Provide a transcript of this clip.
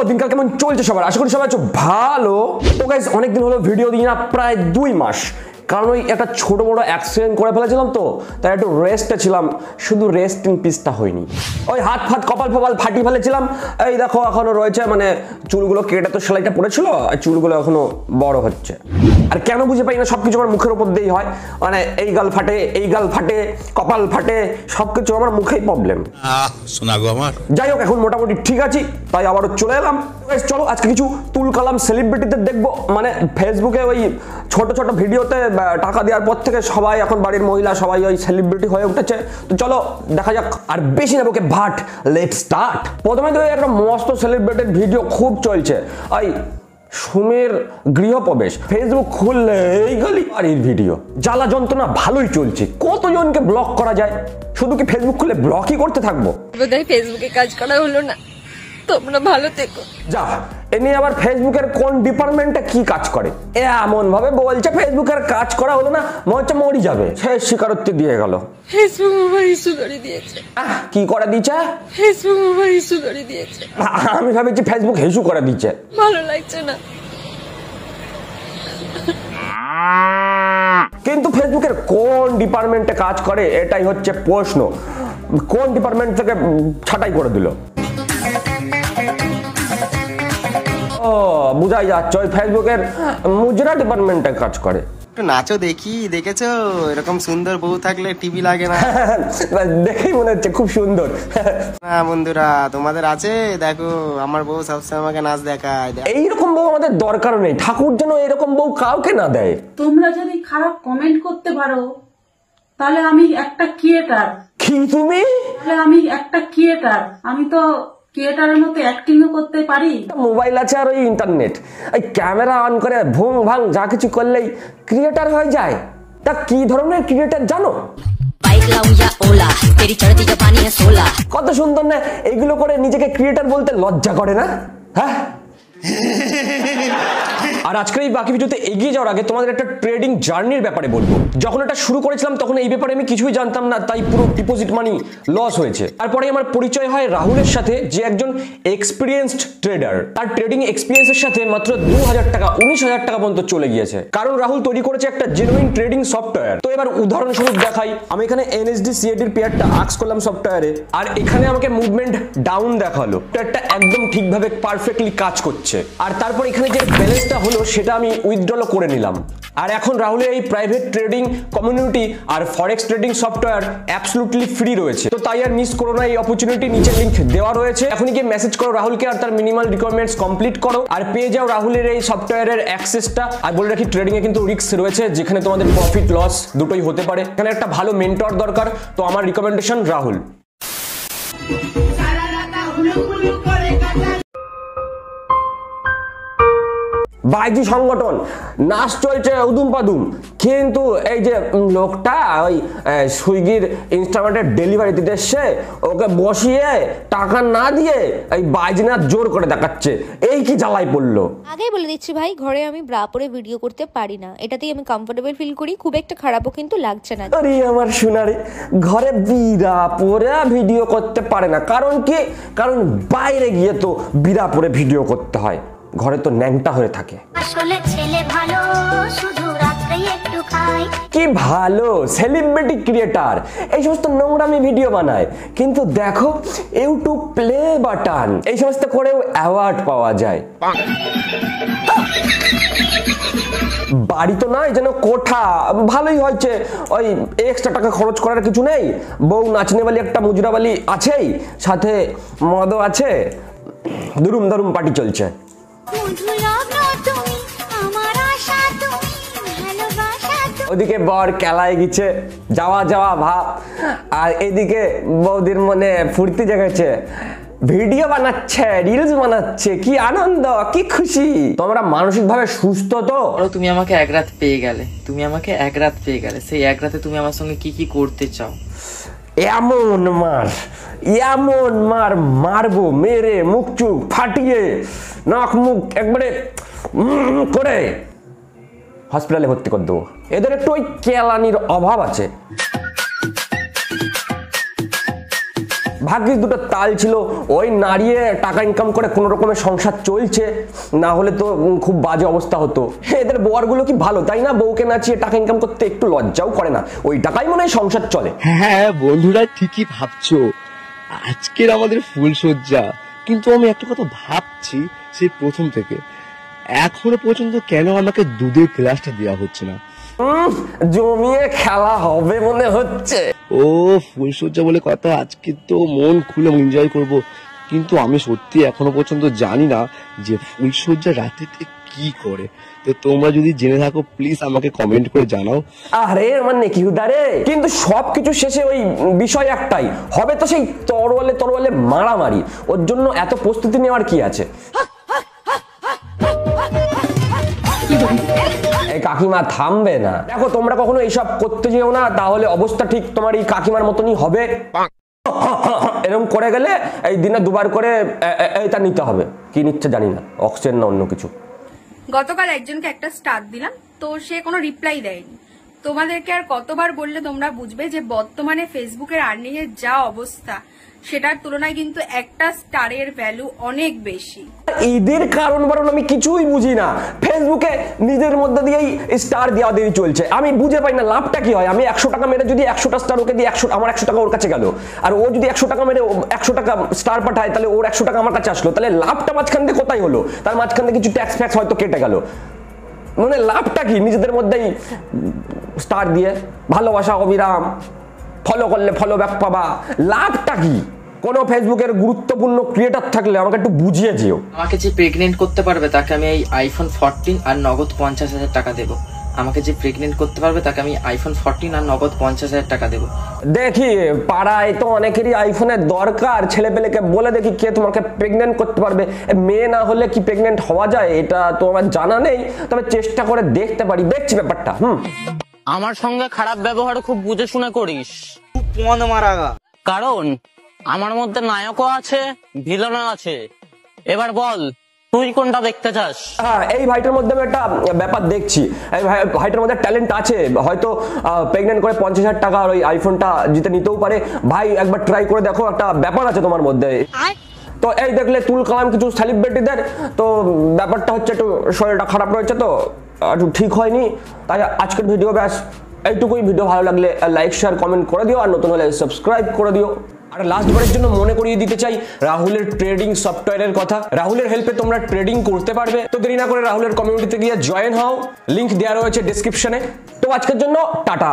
দিনকাল কেমন চলছে সবার? আশা করি সবাই আছো ভালো। তো গাইস অনেকদিন হলো ভিডিও দিই না, প্রায় 2 মাস, কারণ ওই একটা ছোট বড় অ্যাক্সিডেন্ট করে ফেলেছিলাম, তো তাই একটু রেস্টে ছিলাম। শুধু রেস্ট ইন পিসটা হয়নি, ওই হাত ফাত কপাল ফপাল ফাটি ফেলেছিলাম। এই দেখো এখনো রয়েছে, মানে চুলগুলো কেটে তো সেলাইটা পড়েছিল, আর চুলগুলো এখনো বড় হচ্ছে। আর কেন বুঝে পাই না, সবকিছু আমার মুখের উপর দিয়েই হয়। মানে এই গাল ফাটে, এই গাল ফাটে, কপাল ফাটে, সবকিছু আমার মুখেই প্রবলেম। শোনা গো আমার। যাই হোক, এখন মোটামুটি ঠিক আছি, তাই আবারও চলে এলাম। চলো আজকে কিছু তুল কালাম সেলিব্রিটিদের দেখবো। মানে ফেসবুকে ওই ছোট ছোট ভিডিওতে টাকা দেওয়ার পর থেকে সবাই এখন বাড়ির মহিলা সবাই ওই সেলিব্রিটি হয়ে উঠেছে। তো চলো দেখা যাক, আর বেশি না বকে ভাট, লেট স্টার্ট। প্রথমে তো একটা মস্ত সেলিব্রিটির ভিডিও খুব চলছে, ওই সুমের গৃহপ্রবেশ। ফেসবুক খুললে এইগুলি বাড়ির ভিডিও, জ্বালা যন্ত্রণা ভালোই চলছে। কতজনকে ব্লক করা যায়? শুধু কি ফেসবুক খুলে ব্লকই করতে থাকবো? বোধহয় ফেসবুকে কাজ করা হলো না। তোমরা ভালো থেকো। যা, এমনি আবার ফেসবুকের কোন ডিপার্টমেন্টে কি কাজ করে এমন ভাবে বলছে ফেসবুকের কাজ করা হলো না, মনে হচ্ছে মরি যাবে। সে স্বীকারোক্তি দিয়ে গেল। ফেসবুক আমার ইস্যু করে দিয়েছে। কি করে দিয়েছে? ফেসবুক আমার ইস্যু করে দিয়েছে। আমি ভাবছি ফেসবুক ইস্যু করে দিয়েছে। ভালো লাগছে না। কিন্তু ফেসবুকের কোন ডিপার্টমেন্টে কাজ করে এটাই হচ্ছে প্রশ্ন। কোন ডিপার্টমেন্ট থেকে ছাঁটাই করে দিল? ও বুঝাই যাচ্ছে ওই ফেসবুকের মুজরা ডিপার্টমেন্টে কাজ করে। একটু নাচো দেখি, দেখেছো এরকম সুন্দর বউ থাকলে টিভি লাগে না? দেখেই মনে হচ্ছে খুব সুন্দর। না বন্ধুরা, তোমাদের আছে? দেখো আমার বউ সবসময় আমাকে নাচ দেখায়। এইরকম বউ আমাদের দরকার নেই, ঠাকুর যেন এরকম বউ কাউকে না দেয়। তোমরা যদি খারাপ কমেন্ট করতে পারো তাহলে আমি একটা ক্রিয়েটার। কি তুমি? আমি তো ক্রিয়েটারের মতো অ্যাক্টিংও করতে পারি। মোবাইল আছে আর ওই ইন্টারনেট, এই ক্যামেরা অন করে ভুং ভাং যা কিছু করলেই ক্রিয়েটার হয়ে যায়। তা কি ধরনের ক্রিয়েটার জানো? কত সুন্দর না, এগুলো করে নিজেকে ক্রিয়েটার বলতে লজ্জা করে না? হ্যাঁ। আর আজকের এই বাকি ভিডিওতে এগিয়ে যাওয়ার আগে তোমাদের একটা ট্রেডিং জার্নির ব্যাপারে বলবো। যখন এটা শুরু করেছিলাম তখন এই ব্যাপারে আমি কিছুই জানতাম না, তাই পুরো ডিপোজিট মানি লস হয়েছে। তারপরে আমার পরিচয় হয় রাহুলের সাথে, যে একজন এক্সপিরিয়েন্সড ট্রেডার। তার ট্রেডিং এক্সপিরিয়েন্সের সাথে মাত্র 2000 টাকা 19,000 টাকা পর্যন্ত চলে গিয়েছে, কারণ রাহুল তৈরি করেছে একটা জেনুইন ট্রেডিং সফটওয়্যার। তো এবার উদাহরণস্বরূপ দেখাই, আমি এখানে এনএসডি সিএডির পেয়ারটা আক্স করলাম সফটওয়্যারে, আর এখানে আমাকে মুভমেন্ট ডাউন দেখালো। এটা একদম ঠিকভাবে পারফেক্টলি কাজ করছে। আর তারপর এখানে যে ব্যালেন্সটা হলো সেটা আমি উইথড্রল করে নিলাম। আর এখন রাহুলের এই প্রাইভেট ট্রেডিং কমিউনিটি আর forex trading software absolutely free রয়েছে। তো তাই আর মিস করো না এই অপরচুনিটি, নিচে লিংক দেওয়া রয়েছে। এখনই গিয়ে মেসেজ করো রাহুলকে, আর তার মিনিমাল রিকোয়ারমেন্টস কমপ্লিট করো, আর পেয়ে যাও রাহুলের এই সফটওয়্যারের অ্যাক্সেসটা। আর বলে রাখি, ট্রেডিং এ কিন্তু রিস্ক রয়েছে, যেখানে তোমাদের প্রফিট লস দুটোই হতে পারে। এখানে একটা ভালো মেন্টর দরকার, তো আমার রিকমেন্ডেশন রাহুল। বাইজি সংগঠন নাচ চলছে উদুম পাদুম, কিন্তু এই যে লোকটা ওই সুইগির ইনস্টামেন্টের ডেলিভারি দিতে এসছে, ওকে বসিয়ে টাকা না দিয়ে এই বাইজি নাচ জোর করে দেখাচ্ছে। এই কি জ্বালাই পড়লো। আগেই বলে দিচ্ছি ভাই, ঘরে আমি ব্রা পরে ভিডিও করতে পারি না, এটাতেই আমি কমফোর্টেবল ফিল করি। খুব একটা খারাপও কিন্তু লাগছে না। আরে আমার সোনারে, ঘরে বিরা পরে ভিডিও করতে পারে না, কারণ কি? কারণ বাইরে গিয়ে তো বিরা পরে ভিডিও করতে হয়, ঘরে তো ন্যাংটা হয়ে থাকে। আসলে ছেলে ভালো, শুধু রাত্রে একটু খায়। কি ভালো সেলিব্রিটি ক্রিয়েটার এই সমস্ত নোংরামি ভিডিও বানায়, কিন্তু দেখো ইউটিউব প্লে বাটন এই সমস্ত করেও অ্যাওয়ার্ড পাওয়া যায়। বাড়ি তো নয় যেন কোঠা, ভালোই হয়েছে। ওই এক্সট্রা টাকা খরচ করার কিছু নেই, বউ নাচনেওয়ালি একটা মুজরাওয়ালি আছেই, সাথে মদও আছে, দুরুম দারুম পার্টি চলছে। ওদিকে বর কেলায় গেছে, যাওয়া যাওয়া ভাব, আর এদিকে বৌদির মনে ফুর্তি জেগেছে, ভিডিও বানাচ্ছে, রিলস বানাচ্ছে। কি আনন্দ, কি খুশি। তোমরা মানসিক ভাবে সুস্থ তো? তুমি আমাকে এক রাত পেয়ে গেলে, সেই এক রাতে তুমি আমার সঙ্গে কি কি করতে চাও? এমন মার মারবো, মেরে মুখ চুখ ফাটিয়ে নাক মুখ একবারে করে হসপিটালে ভর্তি করে দেবো। এদের একটু ওই কেলানির অভাব আছে। ভাগ্যিস দুটো তাল ছিল, ওই নাড়িয়ে টাকা ইনকাম করে কোনো রকমের সংসার চলছে, না হলে তো খুব বাজে অবস্থা হতো। এদের বরগুলো কি ভালো তাই না, বউকে নাচিয়ে টাকা ইনকাম করতে একটু লজ্জাও করে না, ওই টাকাই মনে হয় সংসার চলে। হ্যাঁ বন্ধুরা ঠিকই ভাবছো, আজকের আমাদের ফুলসজ্জা, কিন্তু আমি একটা কথা ভাবছি সেই প্রথম থেকে, এখনো পর্যন্ত কেন আমাকে দুধের গ্লাসটা দেওয়া হচ্ছে না? জমিয়ে খেলা হবে মনে হচ্ছে। ও ফুলসজ্জা বলে কথা, আজকে তো মন খুলে এনজয় করব, কিন্তু আমি সত্যি এখনো পর্যন্ত জানি না যে ফুলসজ্জা রাতেতে কি করে। তো তোমরা যদি জেনে থাকো প্লিজ আমাকে কমেন্ট করে জানাও। আরে আমার নেকি হুদারে, কিন্তু সবকিছু শেষে ওই বিষয় একটাই হবে, তো সেই তরোয়ালে তরোয়ালে মারামারি। ওর জন্য এত প্রস্তুতি নেওয়ার কি আছে? এই কাকিমা থামবে না। দেখো তোমরা কখনো এইসব করতে যেও না, তাহলে অবস্থা ঠিক তোমার এই কাকিমার মতনই হবে। এরকম করে গেলে এই দিনে দুবার করে এটা নিতে হবে। কি নিচ্ছে জানি না, অক্সিজেন না অন্য কিছু। গতকাল একজনকে একটা স্টার দিলাম, তো সে কোনো রিপ্লাই দেয়নি। তোমাদেরকে আর কতবার বললে তোমরা বুঝবে যে বর্তমানে ফেসবুকের আর্নিং এর যা অবস্থা, সেটার তুলনায় কিন্তু একটা স্টারের ভ্যালু অনেক বেশি। ঈদের কারণ বারণ আমি কিছুই বুঝি না, ফেসবুকে নিজের মধ্যে দিয়েই স্টার দেওয়া দিয়ে চলছে। আমি বুঝে পাই না লাভটা কি হয়। আমি 100 টাকা মেরে যদি 100টা স্টার ওকে দিয়ে, আমার 100 টাকা ওর কাছে গেল, আর ও যদি 100 টাকা মেরে 100 টাকা স্টার পাঠায়, তাহলে ওর 100 টাকা আমার কাছে আসলো, তাহলে লাভটা মাঝখান দিয়ে কোথায় হলো? তার মাঝখান দিয়ে কিছু ট্যাক্স ফ্যাক্স হয়তো কেটে গেল, মানে লাভটা কি? নিজেদের মধ্যেই স্টার দিয়ে ভালোবাসা অবিরাম, ফলো করলে ফলো ব্যাক পাবা, লাভটা কি? কোনো ফেসবুকের গুরুত্বপূর্ণ ক্রিয়েটর থাকলে আমাকে একটু বুঝিয়ে দিও। আমাকে যে প্রেগনেন্ট করতে পারবে তাকে আমি এই আইফোন 14 আর নগদ 50,000 টাকা দেবো। আমাকে যে প্রেগনেন্ট করতে পারবে তাকে আমি আইফোন 14 আর নগদ 50,000 টাকা দেবো। দেখি পাড়ায় তো অনেকেরই আইফোনের দরকার, ছেলে পেলেকে বলে দেখি কে তোমাকে প্রেগনেন্ট করতে পারবে। মেয়ে না হলে কি প্রেগনেন্ট হওয়া যায় এটা তো আমার জানা নেই, তবে চেষ্টা করে দেখতে পারি, দেখছি ব্যাপারটা। আমার সঙ্গে খারাপ ব্যবহার খুব বুঝে শুনে করিস, কারণ আমার মধ্যে নায়কও আছে ভিলেনও আছে। এবার বল তুই কোনটা দেখতে চাস? হ্যাঁ, এই ভাইটার মধ্যে আমি একটা ব্যাপার দেখছি, এই ভাইটার মধ্যে ট্যালেন্ট আছে, হয়তো প্রেগনেন্ট করে 50,000 টাকা ওই আইফোনটা জিতে নিতেও পারে। ভাই একবার ট্রাই করে দেখো, একটা ব্যাপার আছে তোমার মধ্যে। তো এই দেখলে তুল কালাম কিছু সেলিব্রিটিদের, তো ব্যাপারটা হচ্ছে একটু শরীরটা খারাপ রয়েছে, তো একটু ঠিক হয়নি, তাই আজকের ভিডিও ব্যাস এইটুকুই। ভিডিও ভালো লাগলে লাইক শেয়ার কমেন্ট করে দিও, আর নতুন হলে সাবস্ক্রাইব করে দিও। আর লাস্ট বারের জন্য মনে করিয়ে দিতে চাই রাহুলের ট্রেডিং সফটওয়্যারের কথা। রাহুলের হেল্পে তোমরা ট্রেডিং করতে পারবে, তো দেরি না করে রাহুলের কমিউনিটিতে গিয়ে জয়েন হও, লিংক দেওয়া রয়েছে ডেসক্রিপশনে। তো আজকের জন্য টাটা।